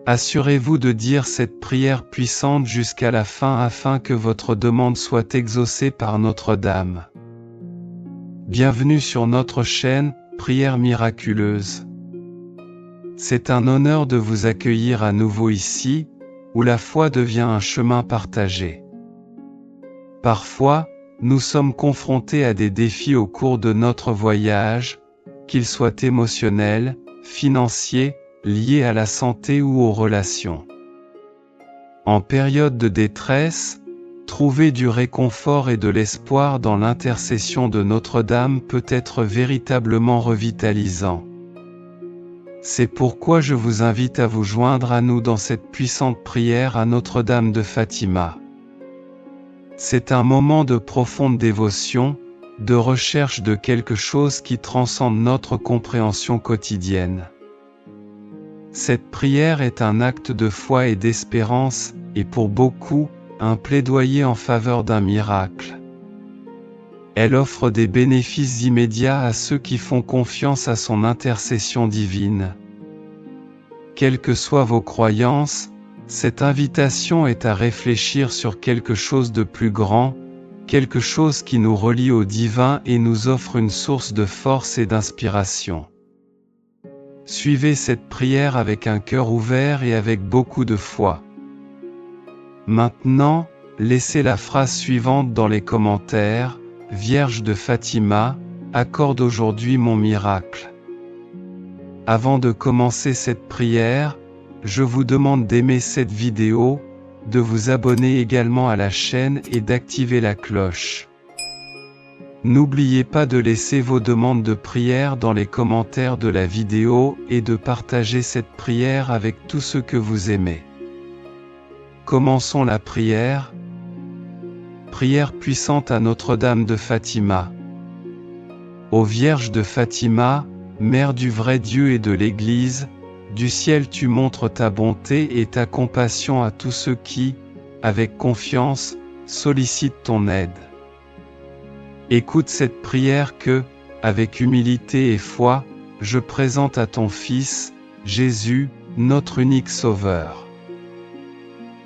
Assurez-vous de dire cette prière puissante jusqu'à la fin afin que votre demande soit exaucée par Notre-Dame. Bienvenue sur notre chaîne, Prières miraculeuses. C'est un honneur de vous accueillir à nouveau ici, où la foi devient un chemin partagé. Parfois, nous sommes confrontés à des défis au cours de notre voyage, qu'ils soient émotionnels, financiers, liés à la santé ou aux relations. En période de détresse, trouver du réconfort et de l'espoir dans l'intercession de Notre-Dame peut être véritablement revitalisant. C'est pourquoi je vous invite à vous joindre à nous dans cette puissante prière à Notre-Dame de Fatima. C'est un moment de profonde dévotion, de recherche de quelque chose qui transcende notre compréhension quotidienne. Cette prière est un acte de foi et d'espérance, et pour beaucoup, un plaidoyer en faveur d'un miracle. Elle offre des bénéfices immédiats à ceux qui font confiance à son intercession divine. Quelles que soient vos croyances, cette invitation est à réfléchir sur quelque chose de plus grand, quelque chose qui nous relie au divin et nous offre une source de force et d'inspiration. Suivez cette prière avec un cœur ouvert et avec beaucoup de foi. Maintenant, laissez la phrase suivante dans les commentaires: Vierge de Fatima, accorde aujourd'hui mon miracle. Avant de commencer cette prière, je vous demande d'aimer cette vidéo, de vous abonner également à la chaîne et d'activer la cloche. N'oubliez pas de laisser vos demandes de prière dans les commentaires de la vidéo et de partager cette prière avec tous ceux que vous aimez. Commençons la prière. Prière puissante à Notre-Dame de Fatima. Ô Vierge de Fatima, Mère du vrai Dieu et de l'Église, du ciel tu montres ta bonté et ta compassion à tous ceux qui, avec confiance, sollicitent ton aide. Écoute cette prière que, avec humilité et foi, je présente à ton Fils, Jésus, notre unique Sauveur.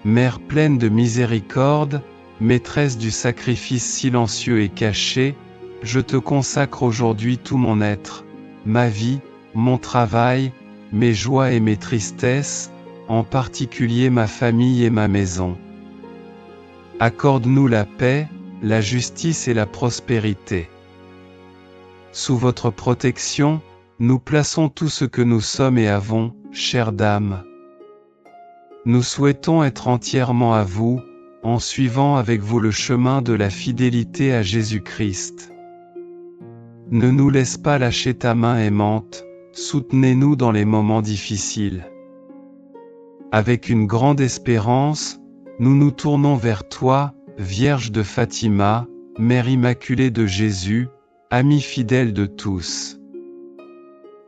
Mère pleine de miséricorde, maîtresse du sacrifice silencieux et caché, je te consacre aujourd'hui tout mon être, ma vie, mon travail, mes joies et mes tristesses, en particulier ma famille et ma maison. Accorde-nous la paix, la justice et la prospérité. Sous votre protection, nous plaçons tout ce que nous sommes et avons, chère Dame. Nous souhaitons être entièrement à vous, en suivant avec vous le chemin de la fidélité à Jésus-Christ. Ne nous laisse pas lâcher ta main aimante, soutenez-nous dans les moments difficiles. Avec une grande espérance, nous nous tournons vers toi, Vierge de Fatima, Mère Immaculée de Jésus, amie fidèle de tous.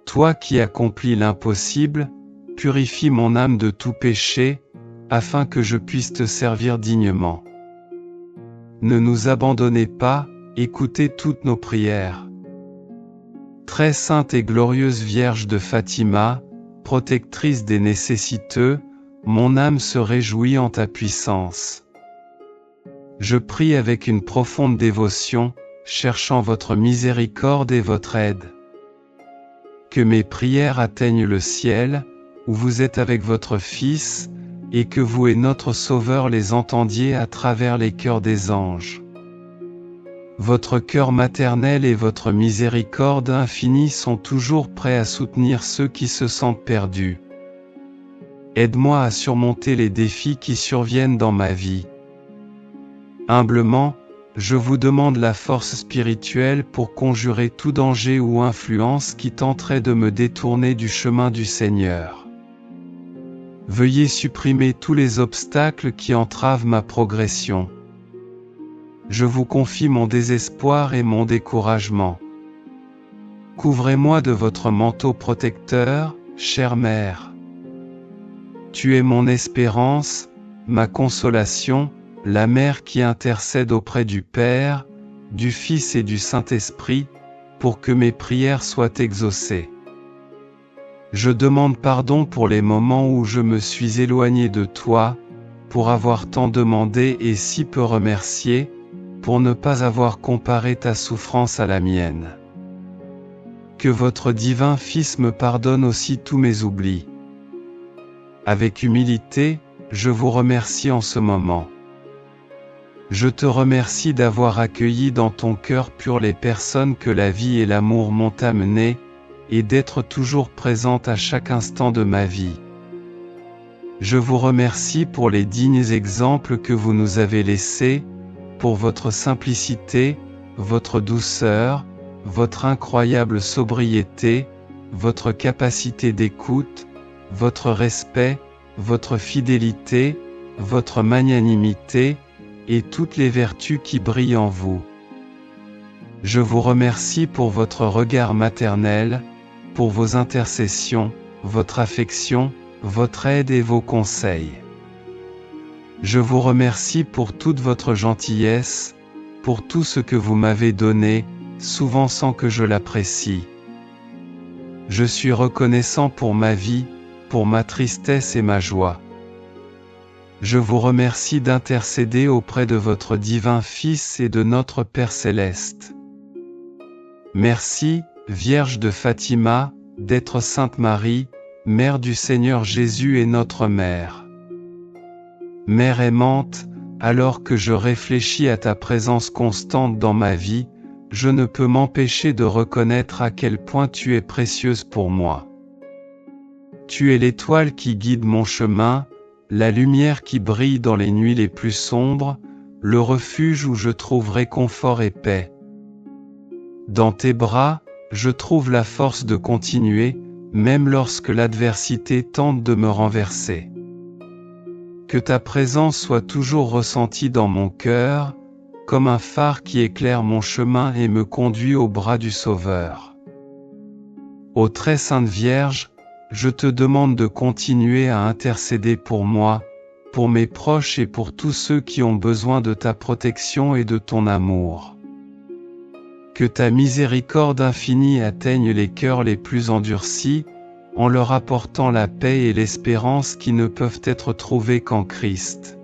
Toi qui accomplis l'impossible, purifie mon âme de tout péché, afin que je puisse te servir dignement. Ne nous abandonnez pas, écoutez toutes nos prières. Très sainte et glorieuse Vierge de Fatima, protectrice des nécessiteux, mon âme se réjouit en ta puissance. Je prie avec une profonde dévotion, cherchant votre miséricorde et votre aide. Que mes prières atteignent le ciel, où vous êtes avec votre Fils, et que vous et notre Sauveur les entendiez à travers les cœurs des anges. Votre cœur maternel et votre miséricorde infinie sont toujours prêts à soutenir ceux qui se sentent perdus. Aide-moi à surmonter les défis qui surviennent dans ma vie. Humblement, je vous demande la force spirituelle pour conjurer tout danger ou influence qui tenterait de me détourner du chemin du Seigneur. Veuillez supprimer tous les obstacles qui entravent ma progression. Je vous confie mon désespoir et mon découragement. Couvrez-moi de votre manteau protecteur, chère Mère. Tu es mon espérance, ma consolation, la Mère qui intercède auprès du Père, du Fils et du Saint-Esprit, pour que mes prières soient exaucées. Je demande pardon pour les moments où je me suis éloigné de toi, pour avoir tant demandé et si peu remercié, pour ne pas avoir comparé ta souffrance à la mienne. Que votre divin Fils me pardonne aussi tous mes oublis. Avec humilité, je vous remercie en ce moment. Je te remercie d'avoir accueilli dans ton cœur pur les personnes que la vie et l'amour m'ont amenées, et d'être toujours présente à chaque instant de ma vie. Je vous remercie pour les dignes exemples que vous nous avez laissés, pour votre simplicité, votre douceur, votre incroyable sobriété, votre capacité d'écoute, votre respect, votre fidélité, votre magnanimité, et toutes les vertus qui brillent en vous. Je vous remercie pour votre regard maternel, pour vos intercessions, votre affection, votre aide et vos conseils. Je vous remercie pour toute votre gentillesse, pour tout ce que vous m'avez donné, souvent sans que je l'apprécie. Je suis reconnaissant pour ma vie, pour ma tristesse et ma joie. Je vous remercie d'intercéder auprès de votre divin Fils et de notre Père Céleste. Merci, Vierge de Fatima, d'être Sainte Marie, Mère du Seigneur Jésus et notre Mère. Mère aimante, alors que je réfléchis à ta présence constante dans ma vie, je ne peux m'empêcher de reconnaître à quel point tu es précieuse pour moi. Tu es l'étoile qui guide mon chemin, la lumière qui brille dans les nuits les plus sombres, le refuge où je trouve réconfort et paix. Dans tes bras, je trouve la force de continuer, même lorsque l'adversité tente de me renverser. Que ta présence soit toujours ressentie dans mon cœur, comme un phare qui éclaire mon chemin et me conduit au bras du Sauveur. Ô très sainte Vierge, je te demande de continuer à intercéder pour moi, pour mes proches et pour tous ceux qui ont besoin de ta protection et de ton amour. Que ta miséricorde infinie atteigne les cœurs les plus endurcis, en leur apportant la paix et l'espérance qui ne peuvent être trouvées qu'en Christ.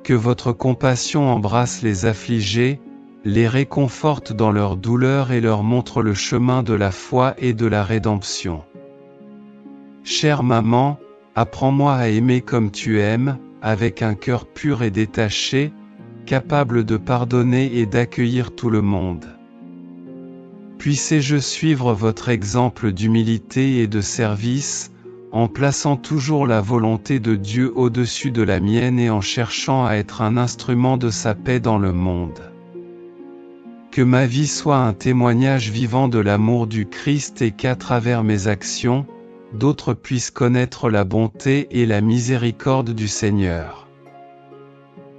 Que votre compassion embrasse les affligés, les réconforte dans leur douleur et leur montre le chemin de la foi et de la rédemption. Chère maman, apprends-moi à aimer comme tu aimes, avec un cœur pur et détaché, capable de pardonner et d'accueillir tout le monde. Puissé-je suivre votre exemple d'humilité et de service, en plaçant toujours la volonté de Dieu au-dessus de la mienne et en cherchant à être un instrument de sa paix dans le monde. Que ma vie soit un témoignage vivant de l'amour du Christ et qu'à travers mes actions, d'autres puissent connaître la bonté et la miséricorde du Seigneur.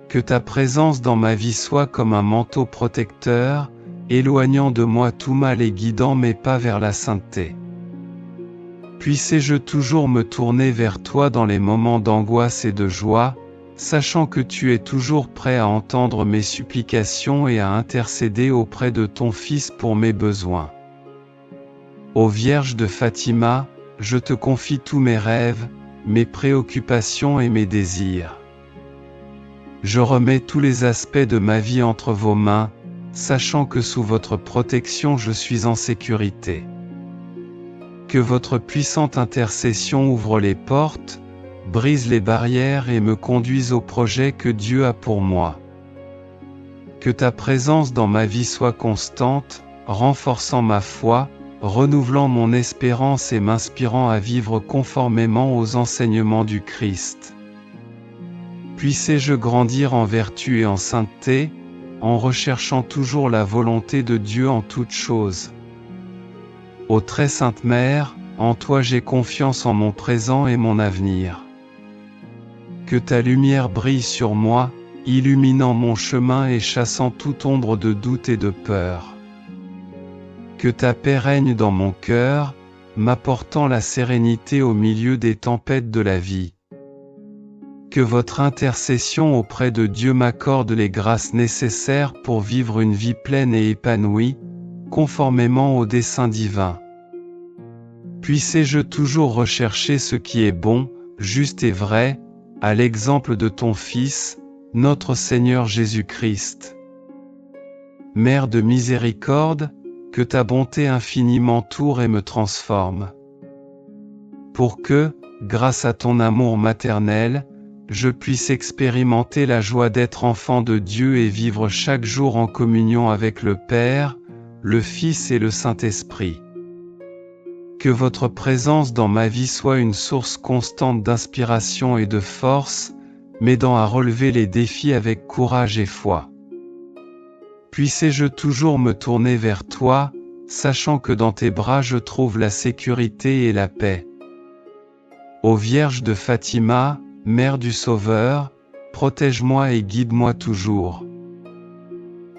Que ta présence dans ma vie soit comme un manteau protecteur, éloignant de moi tout mal et guidant mes pas vers la sainteté. Puissé-je toujours me tourner vers toi dans les moments d'angoisse et de joie, sachant que tu es toujours prêt à entendre mes supplications et à intercéder auprès de ton Fils pour mes besoins. Ô Vierge de Fatima, je te confie tous mes rêves, mes préoccupations et mes désirs. Je remets tous les aspects de ma vie entre vos mains, sachant que sous votre protection je suis en sécurité. Que votre puissante intercession ouvre les portes, brise les barrières et me conduise au projet que Dieu a pour moi. Que ta présence dans ma vie soit constante, renforçant ma foi, renouvelant mon espérance et m'inspirant à vivre conformément aux enseignements du Christ. Puissé-je grandir en vertu et en sainteté, en recherchant toujours la volonté de Dieu en toutes choses. Ô très sainte Mère, en toi j'ai confiance en mon présent et mon avenir. Que ta lumière brille sur moi, illuminant mon chemin et chassant toute ombre de doute et de peur. Que ta paix règne dans mon cœur, m'apportant la sérénité au milieu des tempêtes de la vie. Que votre intercession auprès de Dieu m'accorde les grâces nécessaires pour vivre une vie pleine et épanouie, conformément au dessein divin. Puissé-je toujours rechercher ce qui est bon, juste et vrai, à l'exemple de ton Fils, notre Seigneur Jésus-Christ. Mère de miséricorde, que ta bonté infinie m'entoure et me transforme. Pour que, grâce à ton amour maternel, je puisse expérimenter la joie d'être enfant de Dieu et vivre chaque jour en communion avec le Père, le Fils et le Saint-Esprit. Que votre présence dans ma vie soit une source constante d'inspiration et de force, m'aidant à relever les défis avec courage et foi. Puissé-je toujours me tourner vers toi, sachant que dans tes bras je trouve la sécurité et la paix. Ô Vierge de Fatima, Mère du Sauveur, protège-moi et guide-moi toujours.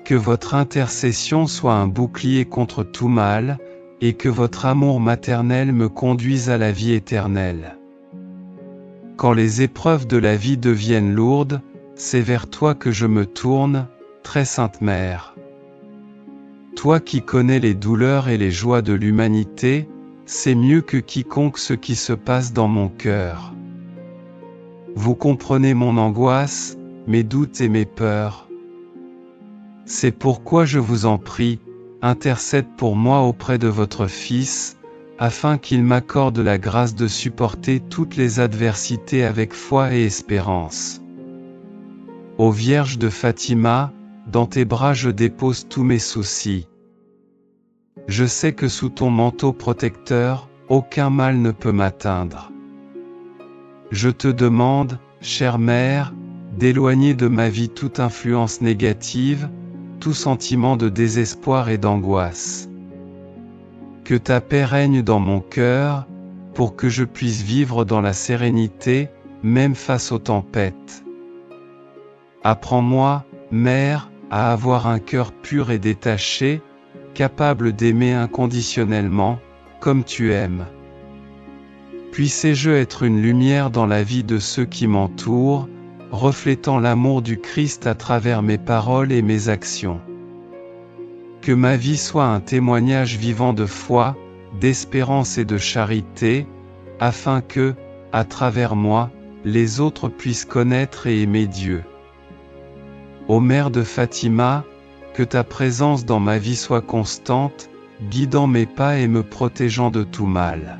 Que votre intercession soit un bouclier contre tout mal, et que votre amour maternel me conduise à la vie éternelle. Quand les épreuves de la vie deviennent lourdes, c'est vers toi que je me tourne, très sainte Mère. Toi qui connais les douleurs et les joies de l'humanité, sais mieux que quiconque ce qui se passe dans mon cœur. Vous comprenez mon angoisse, mes doutes et mes peurs. C'est pourquoi je vous en prie, intercède pour moi auprès de votre Fils, afin qu'il m'accorde la grâce de supporter toutes les adversités avec foi et espérance. Ô Vierge de Fatima, dans tes bras je dépose tous mes soucis. Je sais que sous ton manteau protecteur, aucun mal ne peut m'atteindre. Je te demande, chère Mère, d'éloigner de ma vie toute influence négative, tout sentiment de désespoir et d'angoisse. Que ta paix règne dans mon cœur, pour que je puisse vivre dans la sérénité, même face aux tempêtes. Apprends-moi, Mère, à avoir un cœur pur et détaché, capable d'aimer inconditionnellement, comme tu aimes. Puissé-je être une lumière dans la vie de ceux qui m'entourent, reflétant l'amour du Christ à travers mes paroles et mes actions. Que ma vie soit un témoignage vivant de foi, d'espérance et de charité, afin que, à travers moi, les autres puissent connaître et aimer Dieu. Ô Mère de Fatima, que ta présence dans ma vie soit constante, guidant mes pas et me protégeant de tout mal.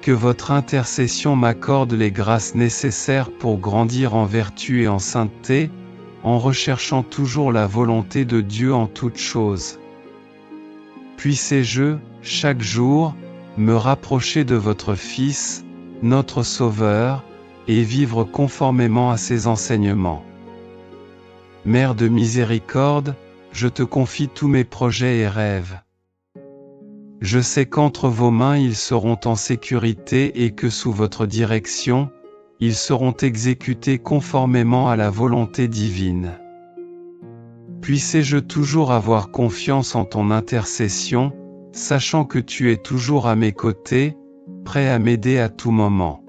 Que votre intercession m'accorde les grâces nécessaires pour grandir en vertu et en sainteté, en recherchant toujours la volonté de Dieu en toutes choses. Puissé-je, chaque jour, me rapprocher de votre Fils, notre Sauveur, et vivre conformément à ses enseignements. Mère de miséricorde, je te confie tous mes projets et rêves. Je sais qu'entre vos mains ils seront en sécurité et que sous votre direction, ils seront exécutés conformément à la volonté divine. Puissé-je toujours avoir confiance en ton intercession, sachant que tu es toujours à mes côtés, prêt à m'aider à tout moment.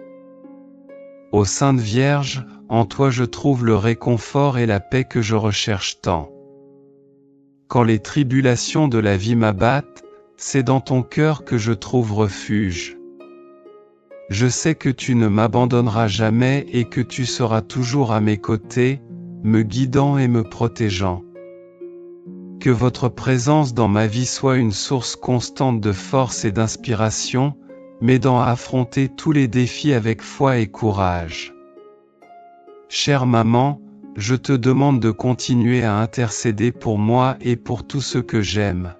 Ô Sainte Vierge, en toi je trouve le réconfort et la paix que je recherche tant. Quand les tribulations de la vie m'abattent, c'est dans ton cœur que je trouve refuge. Je sais que tu ne m'abandonneras jamais et que tu seras toujours à mes côtés, me guidant et me protégeant. Que votre présence dans ma vie soit une source constante de force et d'inspiration, m'aidant à affronter tous les défis avec foi et courage. Chère maman, je te demande de continuer à intercéder pour moi et pour tous ceux que j'aime.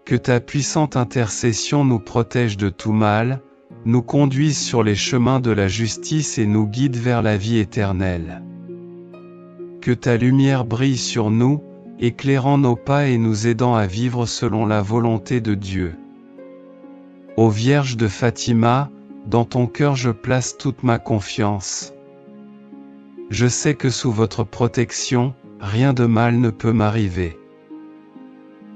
Que ta puissante intercession nous protège de tout mal, nous conduise sur les chemins de la justice et nous guide vers la vie éternelle. Que ta lumière brille sur nous, éclairant nos pas et nous aidant à vivre selon la volonté de Dieu. Ô Vierge de Fatima, dans ton cœur je place toute ma confiance. Je sais que sous votre protection, rien de mal ne peut m'arriver.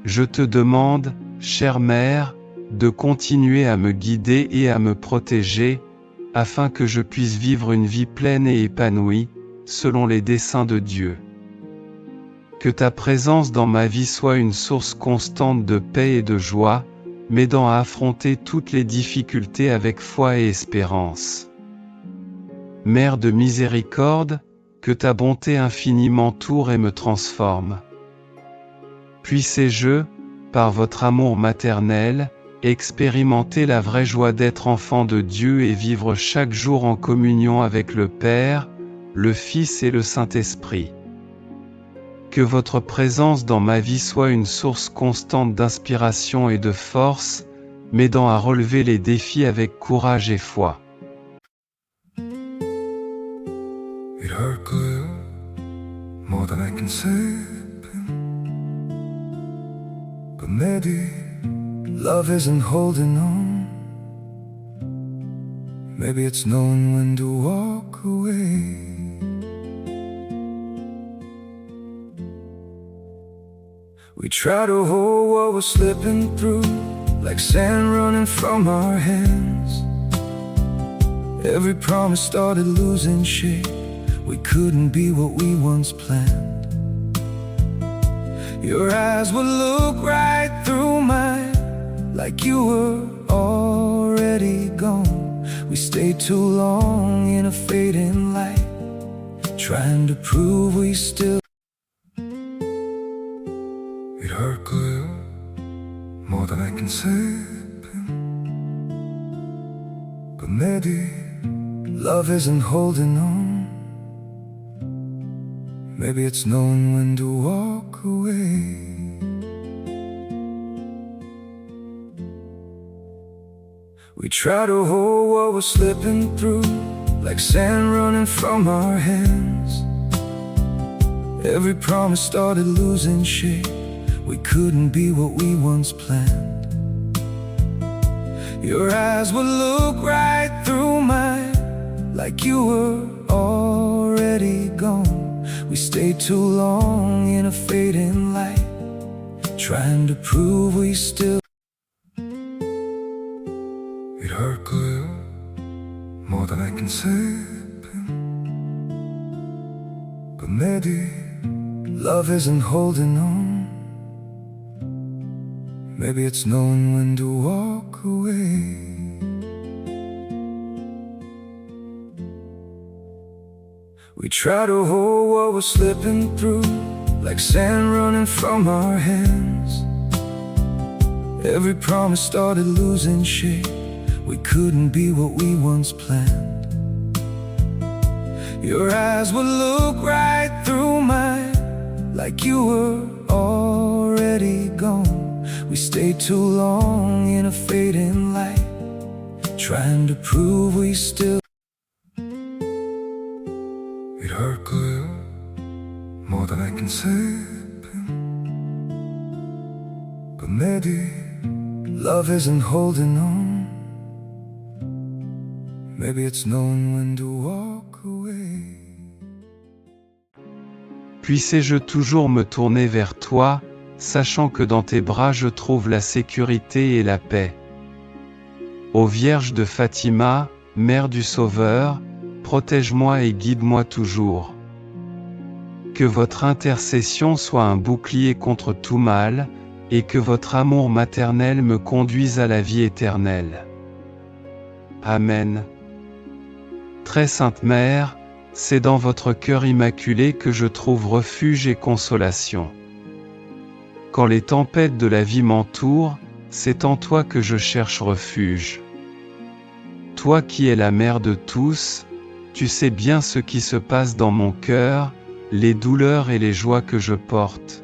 Je te demande, chère Mère, de continuer à me guider et à me protéger, afin que je puisse vivre une vie pleine et épanouie, selon les desseins de Dieu. Que ta présence dans ma vie soit une source constante de paix et de joie, m'aidant à affronter toutes les difficultés avec foi et espérance. Mère de miséricorde, que ta bonté infinie m'entoure et me transforme. Puissé-je, par votre amour maternel, expérimenter la vraie joie d'être enfant de Dieu et vivre chaque jour en communion avec le Père, le Fils et le Saint-Esprit. Que votre présence dans ma vie soit une source constante d'inspiration et de force, m'aidant à relever les défis avec courage et foi. It hurt good, more than I can say. But maybe love isn't holding on. Maybe it's knowing when to walk away. We try to hold what we're slipping through, like sand running from our hands. Every promise started losing shape. We couldn't be what we once planned. Your eyes would look right through mine, like you were already gone. We stayed too long in a fading light, trying to prove we still. It hurt good, more than I can say. But maybe love isn't holding on. Maybe it's knowing when to walk away. We try to hold what we're slipping through, like sand running from our hands. Every promise started losing shape. We couldn't be what we once planned. Your eyes would look right through mine, like you were already gone. We stayed too long in a fading light, trying to prove we still. It hurt good, more than I can say. But maybe love isn't holding on. Maybe it's knowing when to walk away. We try to hold what we're slipping through, like sand running from our hands. Every promise started losing shape. We couldn't be what we once planned. Your eyes would look right through mine, like you were already gone. We stayed too long in a fading light, trying to prove we still. It hurt good, more than I can say. But maybe love isn't holding on. Maybe it's knowing when to walk away. Puissé-je toujours me tourner vers toi, sachant que dans tes bras je trouve la sécurité et la paix. Ô Vierge de Fatima, Mère du Sauveur, protège-moi et guide-moi toujours. Que votre intercession soit un bouclier contre tout mal, et que votre amour maternel me conduise à la vie éternelle. Amen. Très Sainte Mère, c'est dans votre cœur immaculé que je trouve refuge et consolation. Quand les tempêtes de la vie m'entourent, c'est en toi que je cherche refuge. Toi qui es la mère de tous, tu sais bien ce qui se passe dans mon cœur, les douleurs et les joies que je porte.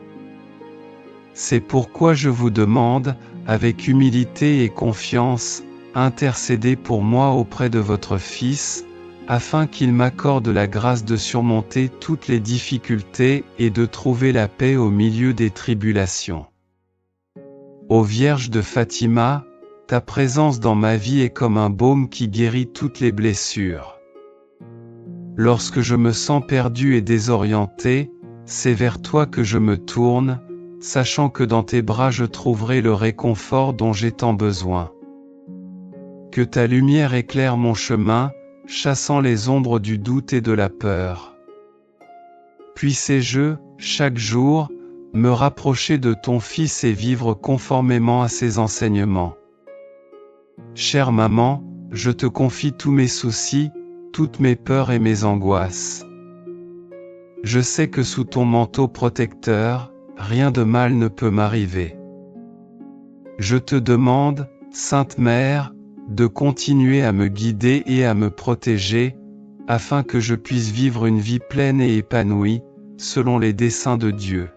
C'est pourquoi je vous demande, avec humilité et confiance, intercédez pour moi auprès de votre Fils, afin qu'il m'accorde la grâce de surmonter toutes les difficultés et de trouver la paix au milieu des tribulations. Ô Vierge de Fatima, ta présence dans ma vie est comme un baume qui guérit toutes les blessures. Lorsque je me sens perdu et désorienté, c'est vers toi que je me tourne, sachant que dans tes bras je trouverai le réconfort dont j'ai tant besoin. Que ta lumière éclaire mon chemin, chassant les ombres du doute et de la peur. Puissé-je, chaque jour, me rapprocher de ton Fils et vivre conformément à ses enseignements. Chère maman, je te confie tous mes soucis, toutes mes peurs et mes angoisses. Je sais que sous ton manteau protecteur, rien de mal ne peut m'arriver. Je te demande, Sainte Mère, de continuer à me guider et à me protéger, afin que je puisse vivre une vie pleine et épanouie, selon les desseins de Dieu.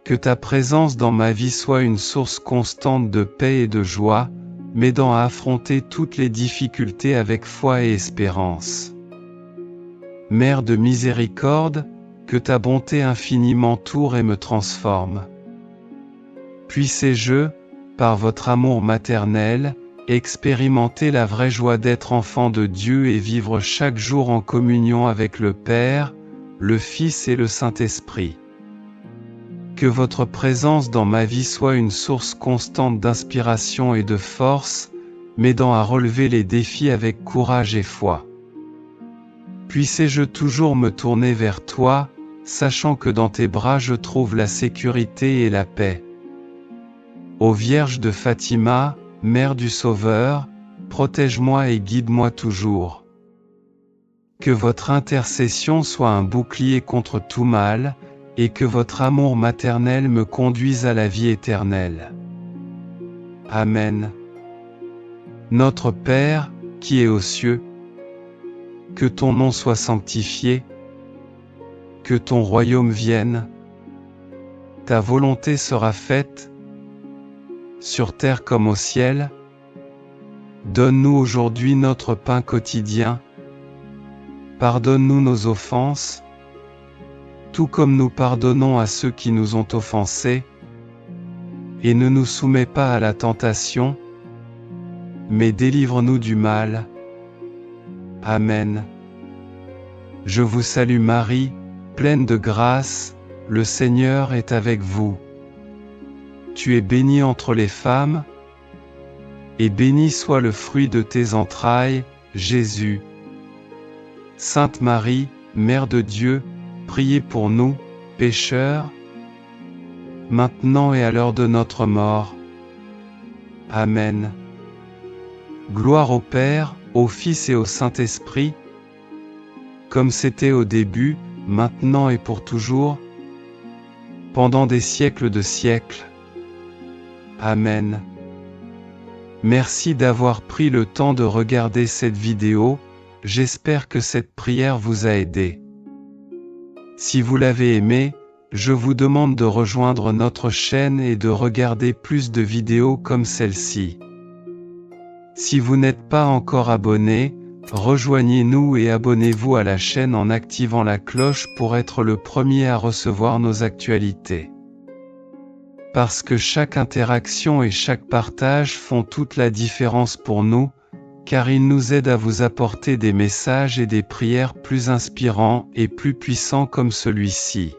Que ta présence dans ma vie soit une source constante de paix et de joie, m'aidant à affronter toutes les difficultés avec foi et espérance. Mère de miséricorde, que ta bonté infinie m'entoure et me transforme. Puissé-je, par votre amour maternel, expérimenter la vraie joie d'être enfant de Dieu et vivre chaque jour en communion avec le Père, le Fils et le Saint-Esprit. Que votre présence dans ma vie soit une source constante d'inspiration et de force, m'aidant à relever les défis avec courage et foi. Puissé-je toujours me tourner vers toi, sachant que dans tes bras je trouve la sécurité et la paix. Ô Vierge de Fatima, Mère du Sauveur, protège-moi et guide-moi toujours. Que votre intercession soit un bouclier contre tout mal, et que votre amour maternel me conduise à la vie éternelle. Amen. Notre Père, qui es aux cieux, que ton nom soit sanctifié, que ton royaume vienne, ta volonté sera faite, sur terre comme au ciel. Donne-nous aujourd'hui notre pain quotidien. Pardonne-nous nos offenses, tout comme nous pardonnons à ceux qui nous ont offensés. Et ne nous soumets pas à la tentation, mais délivre-nous du mal. Amen. Je vous salue Marie, pleine de grâce, le Seigneur est avec vous. Tu es bénie entre les femmes, et béni soit le fruit de tes entrailles, Jésus. Sainte Marie, Mère de Dieu, priez pour nous, pécheurs, maintenant et à l'heure de notre mort. Amen. Gloire au Père, au Fils et au Saint-Esprit, comme c'était au début, maintenant et pour toujours, pendant des siècles de siècles. Amen. Merci d'avoir pris le temps de regarder cette vidéo, j'espère que cette prière vous a aidé. Si vous l'avez aimé, je vous demande de rejoindre notre chaîne et de regarder plus de vidéos comme celle-ci. Si vous n'êtes pas encore abonné, rejoignez-nous et abonnez-vous à la chaîne en activant la cloche pour être le premier à recevoir nos actualités. Parce que chaque interaction et chaque partage font toute la différence pour nous, car ils nous aident à vous apporter des messages et des prières plus inspirants et plus puissants comme celui-ci.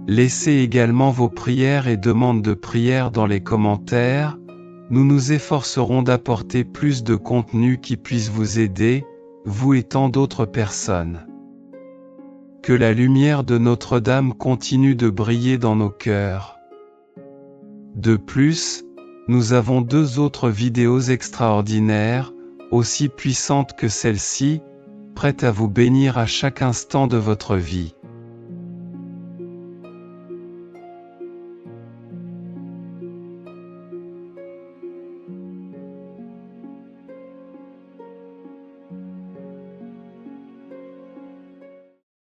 Laissez également vos prières et demandes de prière dans les commentaires, nous nous efforcerons d'apporter plus de contenu qui puisse vous aider, vous et tant d'autres personnes. Que la lumière de Notre-Dame continue de briller dans nos cœurs. De plus, nous avons 2 autres vidéos extraordinaires, aussi puissantes que celle-ci, prêtes à vous bénir à chaque instant de votre vie.